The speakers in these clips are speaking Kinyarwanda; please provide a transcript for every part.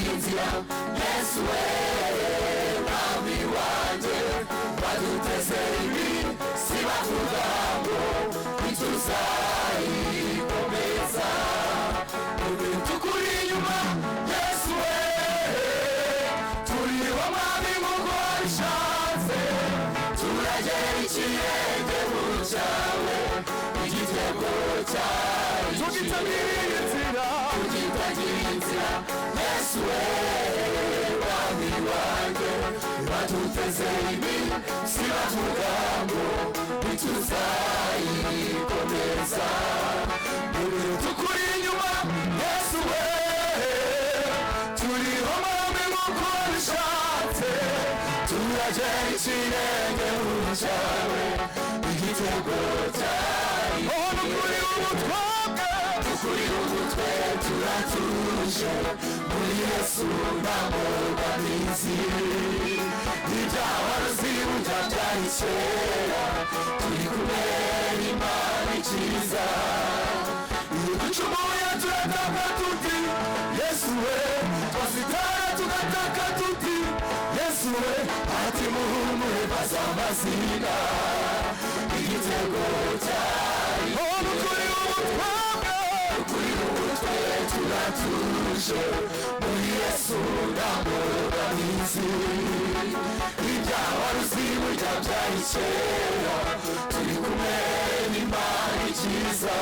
Yesu wewe mwami wanje waduteze ibi sibavuga ngo ituzayikomeza tukuri inyuma Yesu wewe turiho mwami nk'uko bishatse turagera ikirenge mu cyawe igitego cyawe tugitagira inzira Yesu wewe mwami wanjye baduteze ibi sibavuga ngo ituzayikomeza tukuri inyuma Yesu wewe turiho mwami nk'uko bishatse turagera ikirenge mu cyawe igitego cyawe nukuri umutwe turatuje muri Yesu ntamurwa n'isi ibyawaruzi burya byari kera turi kumwe n'Imana ikiza iyo ducumuye turataka tuti Yesu we twasitara tugataka tuti Yesu we ati muhumure bazamazina igitego cyari nukuri umutwe turatuje muri Yesu ntamurwa n'isi ibyawaruzi burya byari kera turi kumwe n'Imana ikiza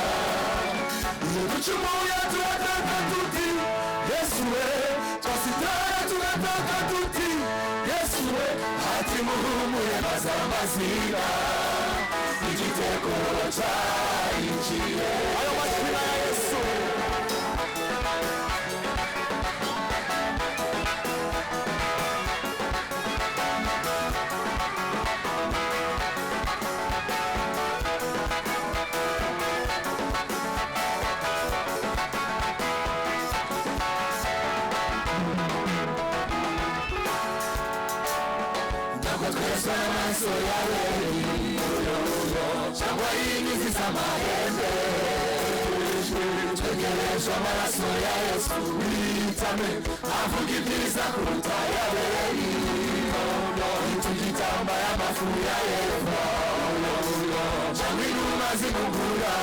iyo ducumuye turataka tuti Yesu we twasitara tugataka tuti Yesu we ati muhumure bazamazina igitego cyayinjiye ayo mazina ya Yesu twese amaso yawe cyangwa y'inkingi z'amahembe twegereje amaraso ya Yesu witame avuga ibyiza kuruta y'abeli tugitambaye amafu ya Yehova cyangwa inuma zimugura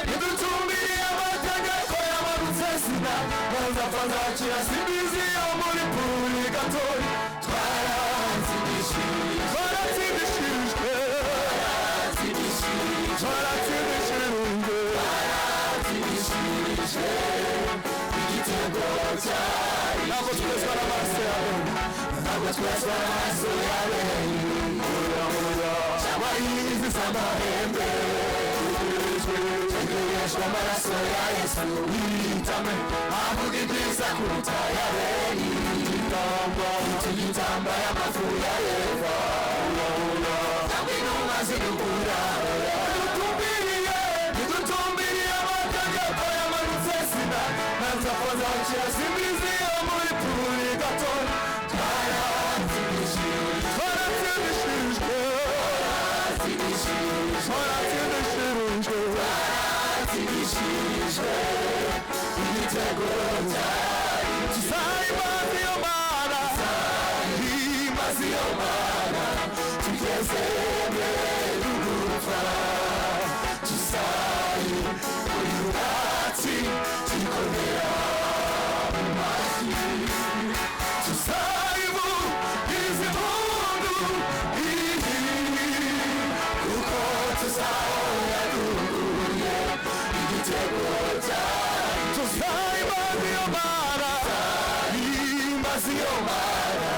nidutumbiriye amategeko y'amarutse sida bazapfa nzakira simbizi yo muri purigatori twaratsindishijwe igitego cyari ntabwo twezwa n'amaso yawe cyangwa y'inkingi z'amahembe twegerejwe amaraso ya Yesu witame avuga ibyiza kuruta y'abeli tugitambaye amafu ya Yehova cyangwa inuma zimugura nidutumbiriye amategeko y'amarutse sida nazapfa nzakira simbizi yo muri purigatori twaratsindishijwe igitego cyari tuzayimaze iyo Mana imaze iyo Mana tugeze mbere y'urupfa tuzayi uri ubwatsi tuyikomera mu mashyi tuzayivugiza impundu kuko tuzahora duhuye igitego cyari tuzayimaze iyo Mana imaze iyo Mana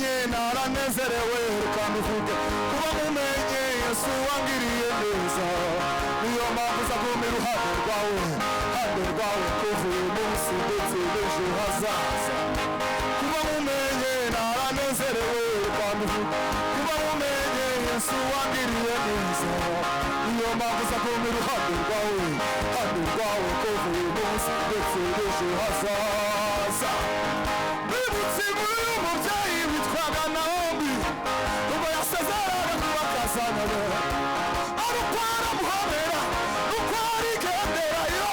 Nezerewe ukamuvuge kuba mumenye Yesu wangiriye neza niyo mpamvu uza kumira uruhande rwawe kuva uyu munsi ndetse n'ejo hazaza kuba mumenye naranezerewe ukamuvuge kuba mumenye Yesu wangiriye neza niyo mpamvu uza kumira uruhande rwawe kuva uyu munsi ndetse n'ejo hazaza bibutse muri uyu mubyeyi witwaga Naomi ubwo yasezeraga kubakazana be ariko aramuhobera uko arigendera yo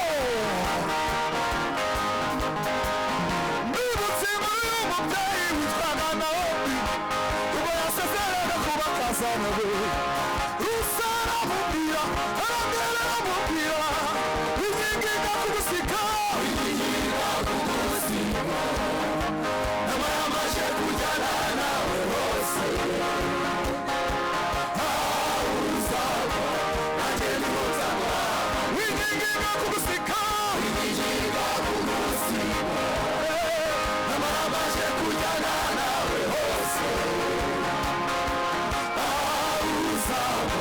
bibutse muri uyu mubyeyi witwaga Naomi ubwo yasezeraga kubakazana be Rusa aramubwira aramubwira ingingo kugusika Namamaje kujyana nawe hose uzaba nanjye nihozaba winginga kugusika namamaje kujyana nawe hose uzaba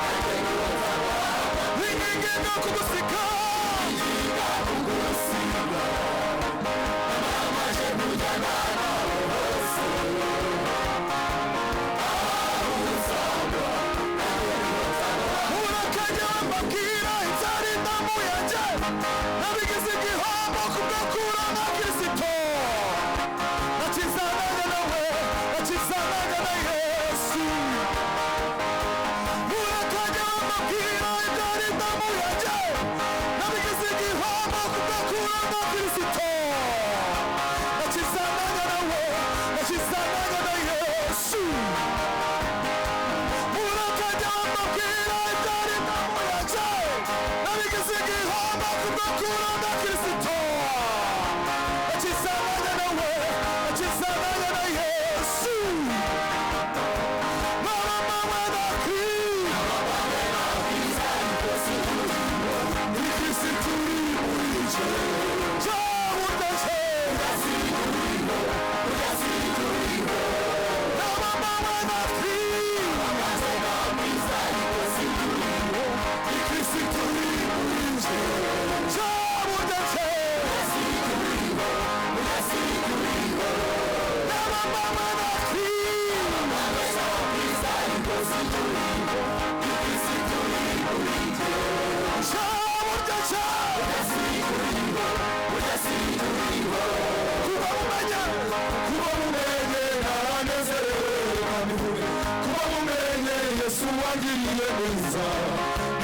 nanjye nihozaba winginga kugusika namamaje kujyana nawe hose urakajya mbabwira ibyari indamu yanjye nabigize igihombo kubwakura na Kristo nakizanaga nawe nakizanaga na Yesu urakajya mbabwira ibyari indamu yanjye nabigize igihombo kubwakura na Kristo nakizanaga nawe nakizanaga na Yesu urakajya mbabwira ibyari indamu yanjye nabigize igihombo kubwakura na Kristo nakizanaga nawe nakizanaga na Yesu mama na Kristo ni Kristo muri nje Yesu wangiriye neza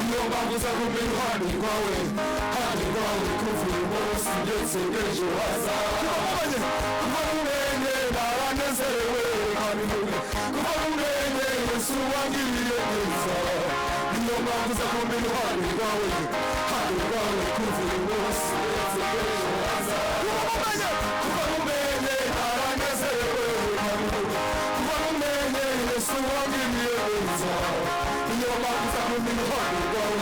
niyo mpamvu uza kumira uruhande rwawe kuva uyu munsi ndetse n'ejo hazaza kuba mumenye naranezerewe kuba mumenye Yesu wangiriye neza niyo mpamvu uza kumira uruhande rwawe kuva uyu munsi ndetse n'ejo hazaza kuba mumenye naranezerewe kuba mumenye Yesu wangiriye neza niyo mpamvu uza kumira uruhande rwawe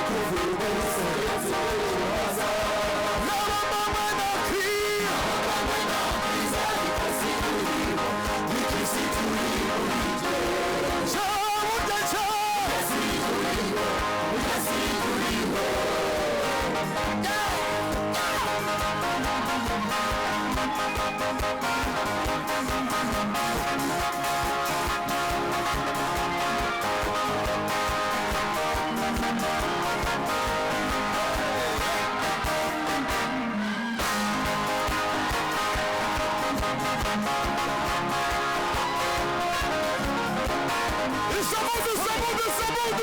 kuva uyu munsi ndetse n'ejo hazaza Isso é muito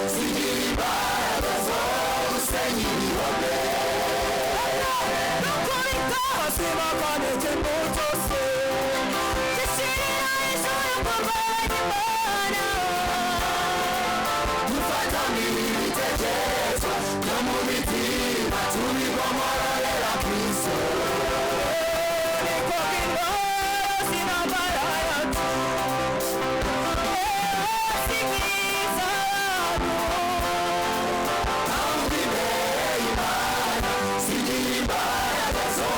Sigiri ba simagane ikintu cyose gishyira ijuru kurwanya Imana. Dufatanire ibitekerezo byo mu mitima tubigomororera Kristo. Niko intore z'intambara yacu zikiza abantu imbere y'Imana zigira imbaraga zo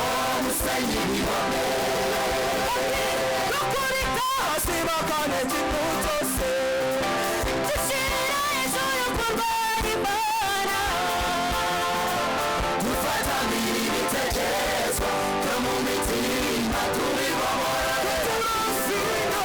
gusenya ibihome. Dukubita hasi bakane ikintu cyose gishyira ijuru kurwanya Imana. Dufatanire ibitekerezo byo mu mitima tubigomororera Kristo.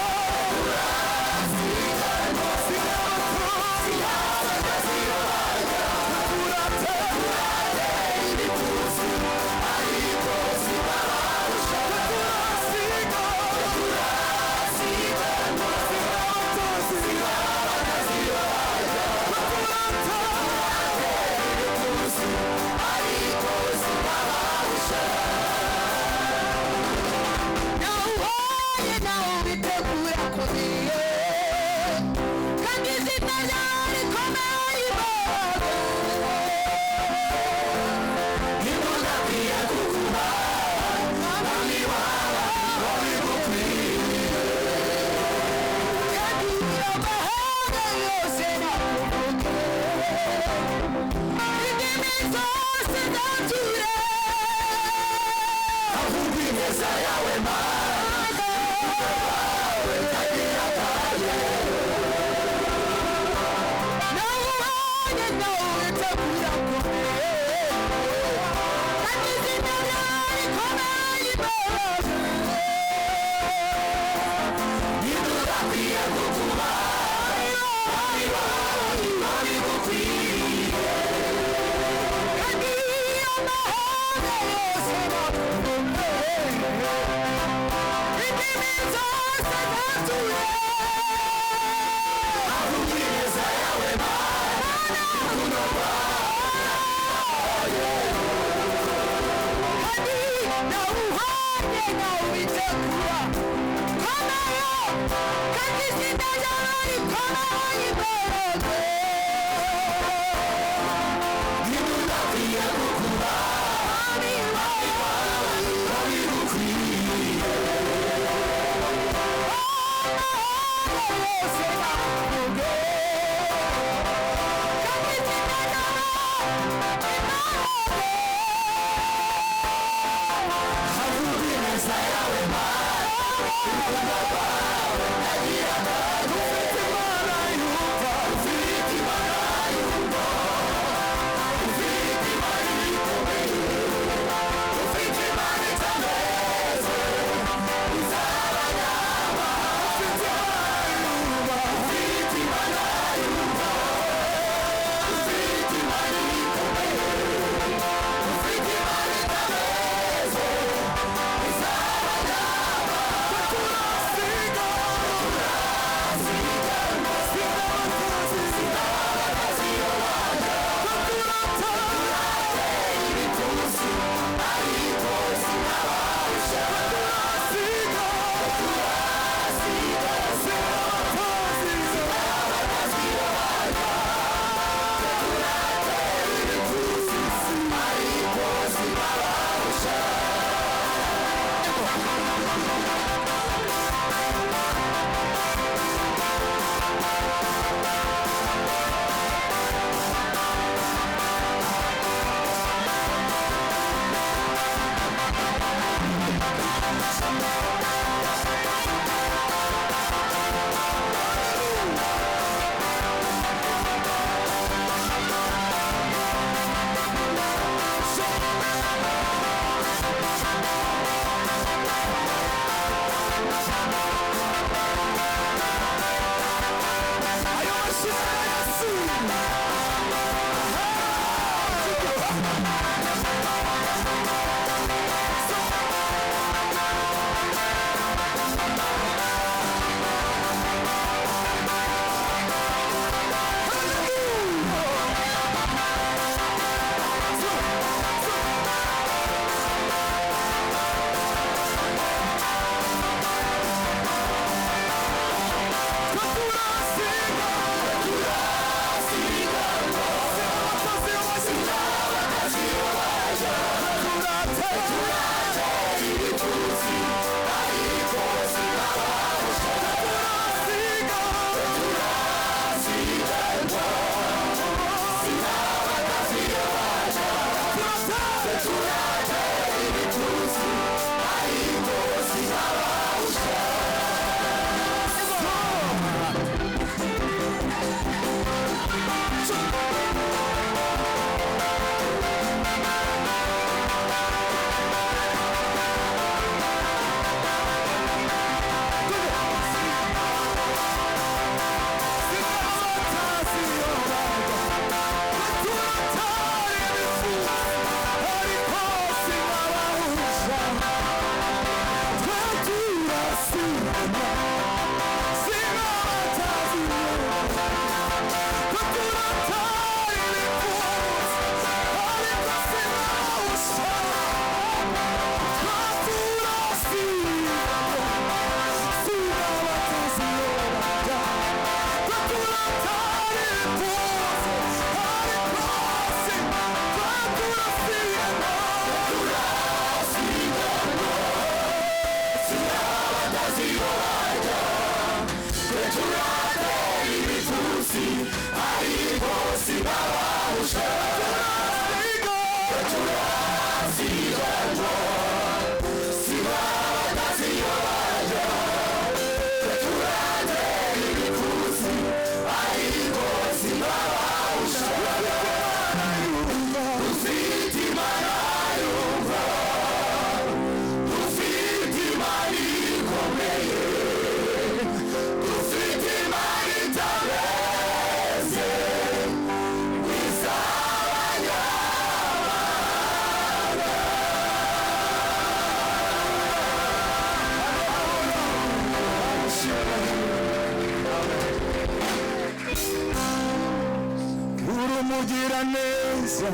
neza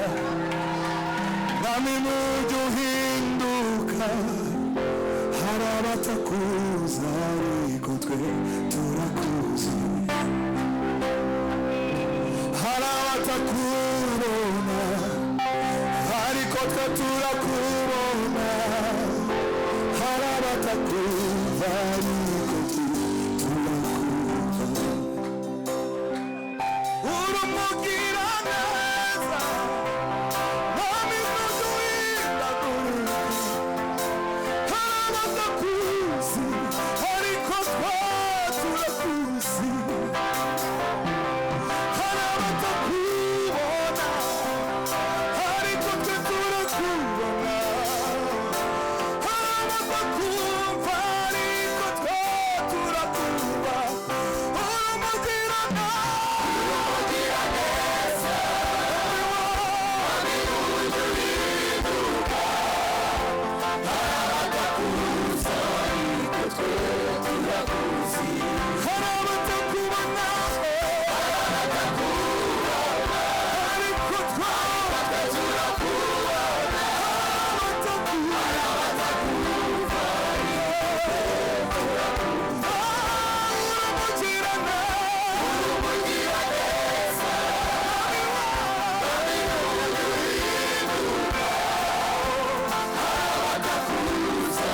nami mujye uhinduka hari abatakuzi ariko twe turakuzi hari abatakubona ariko twe turakubona hari abatakumva ariko twe turakumva urumugira neza nami mujye uhindagurika hari abatakuzi ariko twe turakuzi hari abatakubona ariko twe turakubona hari abatakumva ariko twe turakumva urumugira neza nami mujye uhinduka hari abatakuzi ariko twe turakuzi hari abatakubona ariko twe turakubona urumugira neza nami mujye uhinduka hari abatakuzi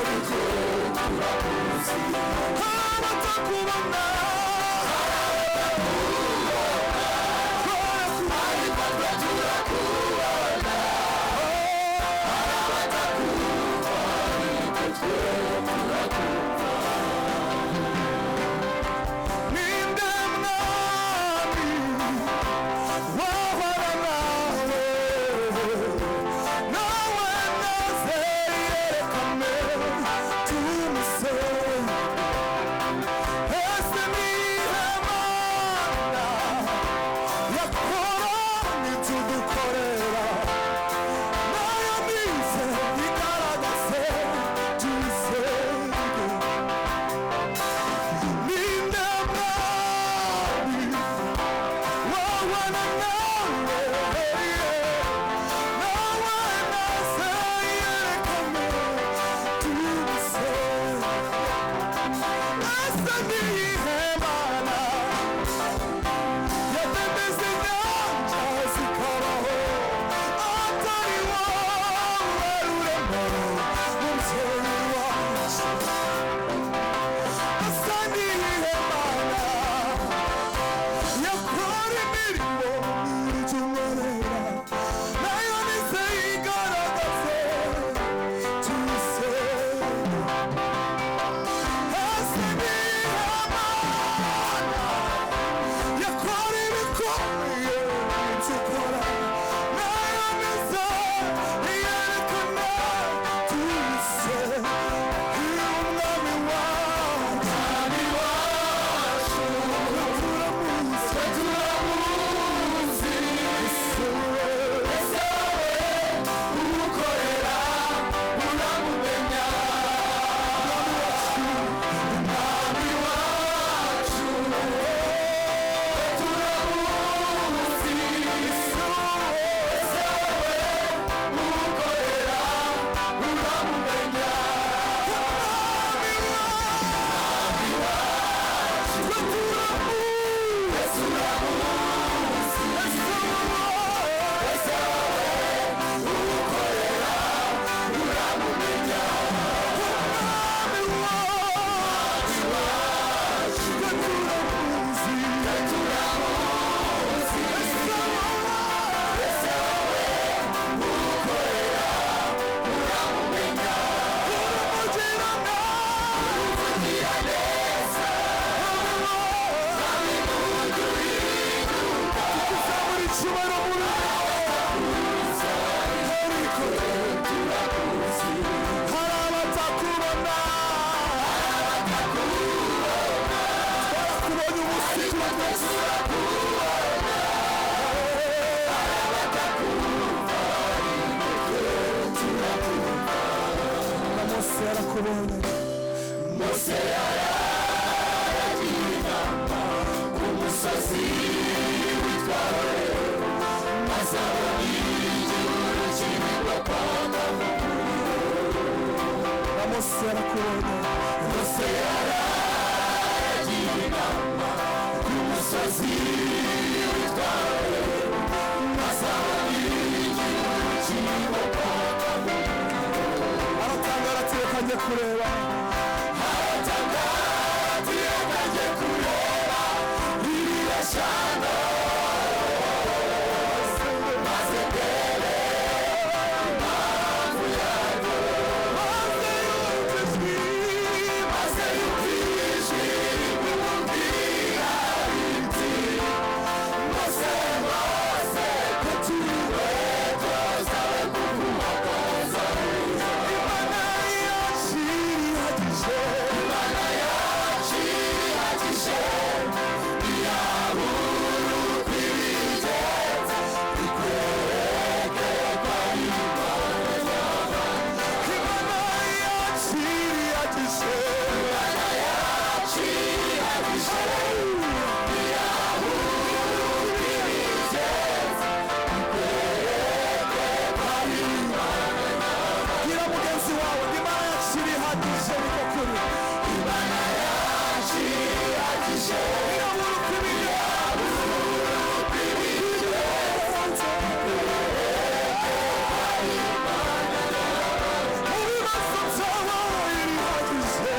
ariko turakuzi hari abatakubona ariko twe turakubona hari abatakumva ariko twe turakumva ninde mwami wahora nawe nawe naze yerekane tumusenge ese nihe mana yakora n'ibyo dukorera nayo nize igaragaze tuyisenge ninde mwami wabana nawe nawe naze yerekane tumusenge ese nihe mana yatembeze inyanja zikabaho atari wowe rurema mubyeyi wacu asa nihe mana yakora imirimo n'ibyo unkorera nayo nize yigaragaze tuyisenge ese nihe mana yakora ibikomeye n'ibyo ukora nayo nize yerekana tuyisenge iyo umwami wacu turamuzi ese wowe umukorera uramumenya umwami wacu turamuzi ese wowe umukorera uramumenya umwami wacu turamuzi ese wowe umukorera uramumenya umwami wacu turamuzi ese wowe umukorera uramumenya urumugira neza nami mujye uhinduka tukuzamura icyubahiro mu bitakuzi ariko turakuzi hari abatakubona twarakubonye umunsi turakuzi na Mose yarakubonye Mose yaragiye inama ku musozi witwa Horebu Mose arakubona, Mose aragiye inama ku musozi witwaye azabona igihugu cy'ibokota. Aratangara ati reka njye kureba, aratangara ati reka njye kureba ririya shyamba maze ndebe impamvu yaryo. Maze yumva ijwi rimubwira riti Mose Mose kutira inkweto zawe kuko umukoza mwiza. Imana yacu irihagije, Imana yacu irihagije, ntiyabura uko ibigenza ikwereke ko ari Imana y'abana. Imana yacu irihagije, Imana yacu irihagije, ntiyabura uko ibigenza ikwereke ko ari Imana y'abana. Gira mugenzi wawe, Imana yacu irihagije, niko kuri. Imana yacu irihagije, ntiyabura uko ibigenza ikwereke ko ari Imana y'abana. Mu bibazo byawe irihagije,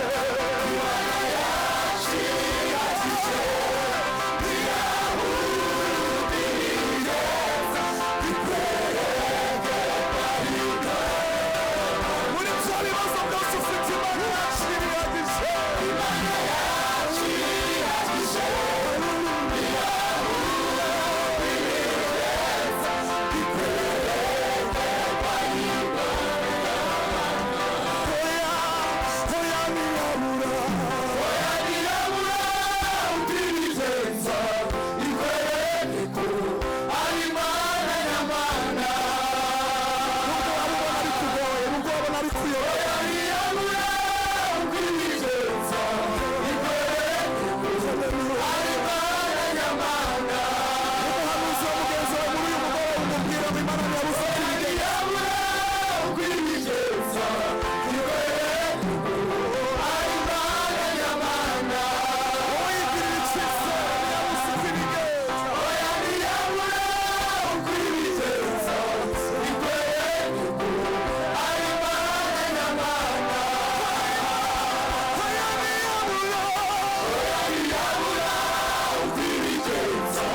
Imana yacu irihagije, ntiyabura uko ibigenza ikwereke ko ari Imana. Muri bya bibazo byose ufite, Imana yacu irihagije, Imana yacu irihagije, ntiyabura uko ibigenza ikwereke ko ari Imana. Hoya, hoya ntiyabura, hoya ntiyabura uko ibigenza ikwereke ko ari Imana y'Imana. Nubwo wabona ari kugoye, nubwo wabona ari kuyoba, hoya ntiyabura uko ibigenza ikwereke ko ari Imana y'Imana. Umuhanuzi wa mugenzi wawe muri uyu mugoroba umubwira ngo Imana ntiyabuze uko ibigenza, uko ibigenza ikwereke ko ari Imana y'Imana. Wowe yigirira icyizere, ntiyabuze uko ibigenza, hoya ntiyabura uko ibigenza ikwereke ko ari Imana y'Imana. Hoya ntiyabura, hoya ntiyabura uko ibigenza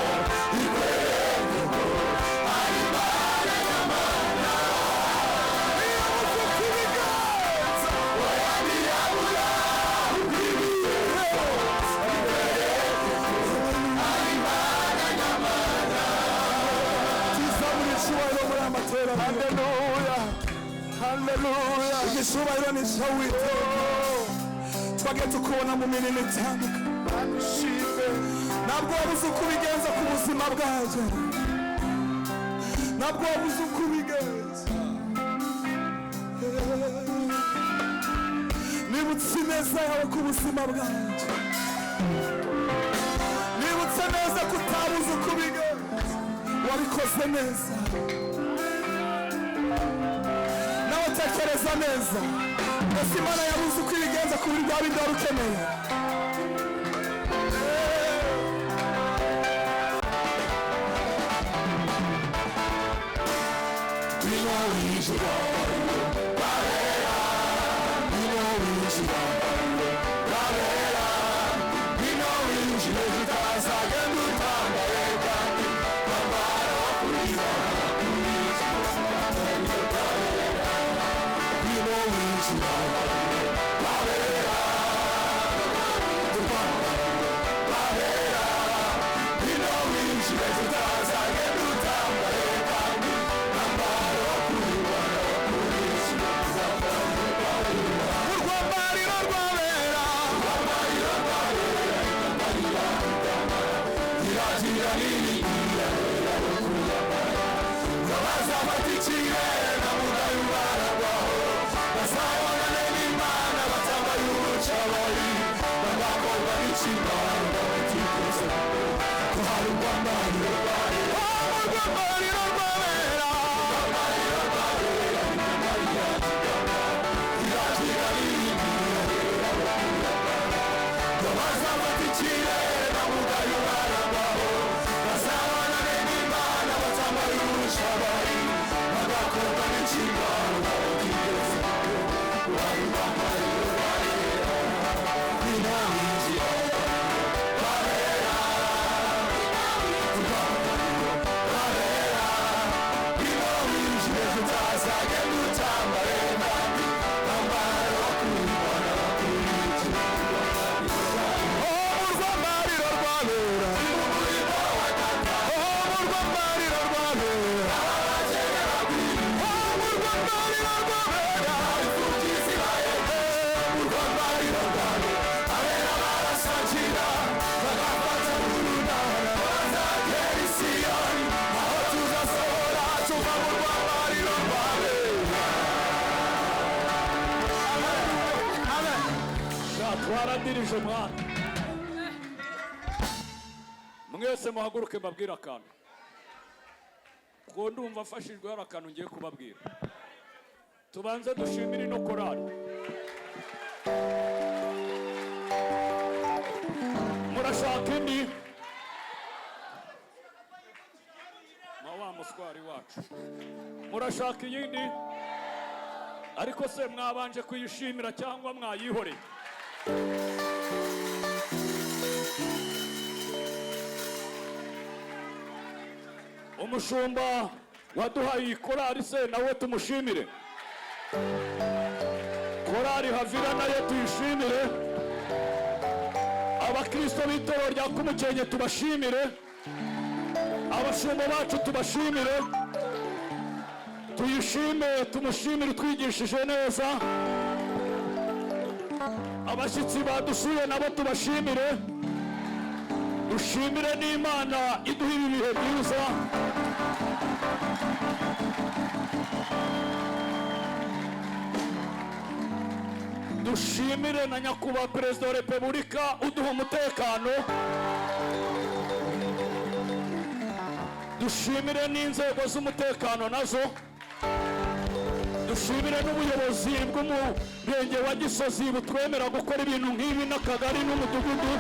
ikwereke ko ari Imana y'Imana. Ntiyabuze uko ibigenza, hoya ntiyabura uko ibigenza ikwereke ko ari Imana y'Imana. Tuzamure icyubahiro muri aya materaniro. Haleluya, haleluya. Icyubahiro ni icy'Uwiteka. Twagiye tukubona mu mirimo itandukanye. Ushime. Ntabwo wabuze uko ubigenza ku buzima bwanjye, ntabwo wabuze uko ubigenza. Nibutse ineza yawe ku buzima bwanjye, nibutse neza ko utabuze uko ubigenza, wabikoze neza. Nawe tekereza neza, ese Imana yabuze uko ibigenza ku buryo bwaba indwara ukeneye? Ngwino winjire, babera, ngwino winjire, babera, ngwino winjire, tutazagenda utambaye kandi kwambara kurira, ngwino winjire, babera, babera, ngwino winjire, tutazagenda utambaye kandi kwambara kurira, urwambariro rwabera, urwambariro rwabera, iragira nini irabera kurwambara, bazafata ikirere na mugayo baragwaho, bazabona nini twaradirije mwana mwese muhaguruke mbabwira akantu kuko ndumva afashijwe hari akantu ngiye kubabwira. Tubanze dushimire ino korali. Murashaka indi wa muswari wacu, murashaka iyindi ariko se mwabanje kuyishimira cyangwa mwayihoreye? Umushumba waduhaye iyi korali se nawe tumushimire. Korali Havira nayo tuyishimire. Abakristo b'Itorero rya Kumukenke tubashimire. Abashumba bacu tubashimire. Tuyishime, tumushimire twigishije neza. Abashyitsi badusuye nabo tubashimire. Dushimire n'Imana iduha ibi bihe byiza. Dushimire na nyakubahwa Perezida wa Repubulika uduha umutekano. Dushimire n'inzego z'umutekano nazo. Dushimire n'ubuyobozi bw'umurenge wa Gisozi butwemera gukora ibintu nk'ibi n'akagari n'umudugudu.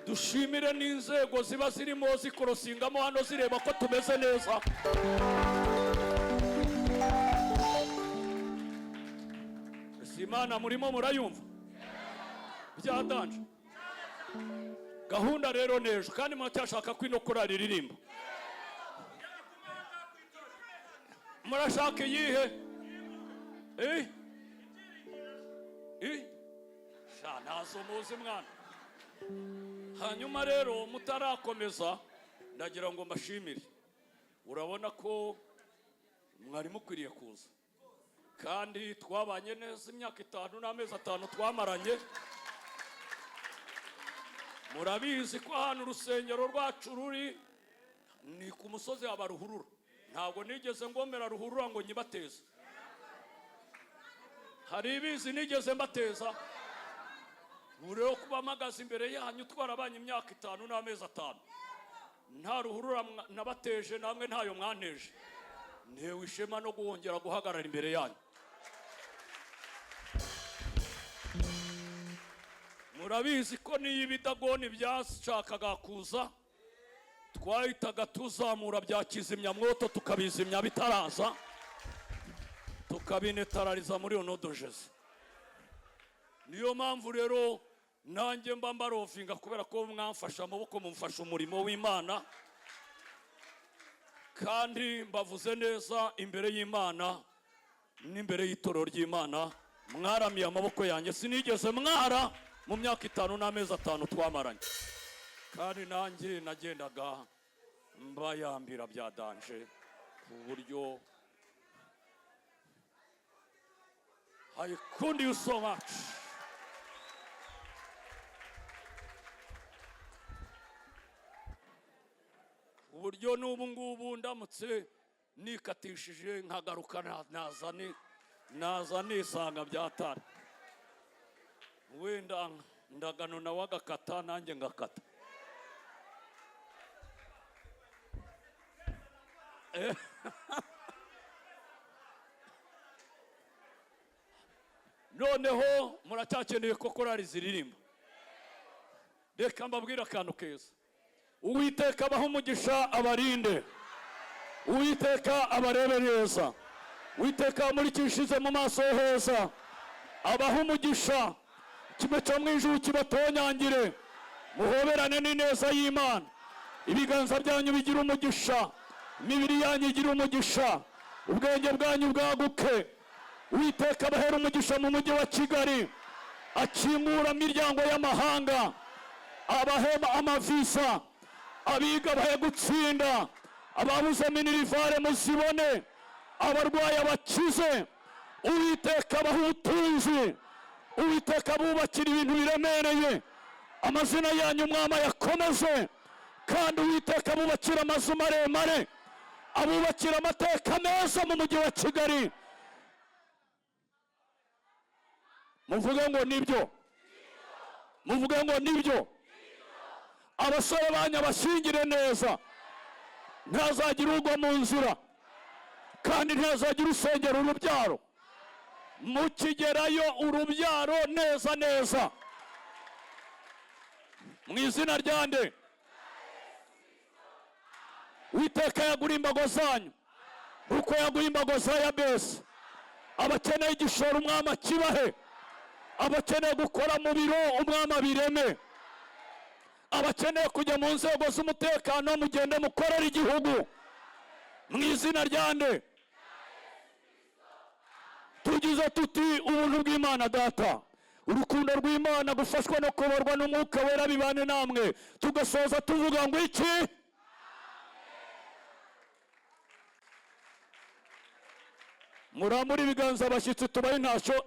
Dushimire n'inzego ziba zirimo zikorosingamo hano zireba ko tumeze neza. Imana murimo murayumva byadanje gahunda rero nejo kandi muracyashaka ko ino korali ririmba. Murashaka iyihe? Nazo muzi mwana. Hanyuma rero mutarakomeza ndagira ngo mbashimire. Urabona ko mwari mukwiriye kuza kandi twabanye neza imyaka 5 n'amezi 5 twamaranye. Murabizi ko hano urusengero rwacu ruri ni ku musozi wa Ruhurura. Ntabwo nigeze ngomera Ruhurura ngo nyibateze. Hari ibizi nigeze mbateza. Mureo kuba magazi imbere yanyu twarabanye imyaka 5 n'amezi 5. Nta Ruhurura nabateje namwe ntayo mwanteje. Ntewe ishema no guhongera guhagarara imbere yanyu. Murabizi ko niyo ibidagoni byashakaga kuza twahitaga tuzamura bya kizimyamwoto tukabizimya bitaraza tukabinetarariza muri onodojeze. Niyo mpamvu rero nanjye mba mbarovinga kubera ko mwamfasha amaboko mumfasha umurimo w'Imana kandi mbavuze neza imbere y'Imana n'imbere y'Itorero ry'Imana. Mwaramiye amaboko yanjye sinigeze mwara mu myaka 5 n'amezi 5 twamaranye kandi nanjye nagendaga mbayambira byadanje ku buryo I couldn't you so much. Uburyo n'ubu ngubu ndamutse nikatishije nkagaruka naza nisanga byatari. Wenda ndagano na wagakata nanjye ngakata. Noneho muracyakeneye ko korali ziririmba. Reka mbabwira akantu keza. Uwiteka abaha umugisha abarinde. Uwiteka abarebe neza. Uwiteka amurikishize mu maso heza. abaha umugisha, kimwe cyo mu ijuru kibatonyangire, muhoberane n'ineza y'Imana, ibiganza byanyu bigira umugisha, imibiri yanyu igira umugisha, ubwenge bwanyu bwaguke. Uwiteka abahera umugisha mu mujyi wa Kigali, akingura imiryango y'amahanga, abahema amavisa, abiga bahe gutsinda, ababuze minirivare muzibone, abarwayi abakize. Uwiteka abaha ubutunzi, Uwiteka abubakira ibintu biremereye, amazina yanyu Mwami yakomeze, kandi Uwiteka abubakira amazu maremare, abubakira amateka meza mu mujyi wa Kigali. Muvuge ngo nibyo, muvuge ngo nibyo. Abasore banyu abashyingire neza, ntazagira ugwa mu nzira, kandi ntazagira usengera urubyaro. Mukigerayo urubyaro neza neza, mu izina rya nde. Uwiteka yagura imbago zanyu uko yaguha imbago za Yabesi. Abakeneye igishoro Umwami akibahe, abakeneye gukora mu biro Umwami abireme, abakeneye kujya mu nzego z'umutekano mugende mukorera igihugu mu izina rya nde. Tugize tuti ubuntu bw'Imana Data, urukundo rw'Imana, gufashwa no kuyoborwa n'Umwuka Wera bibane namwe. Tugasoza tuvuga ngo iki? Muramure ibiganza abashyitsi tubahe intashyo.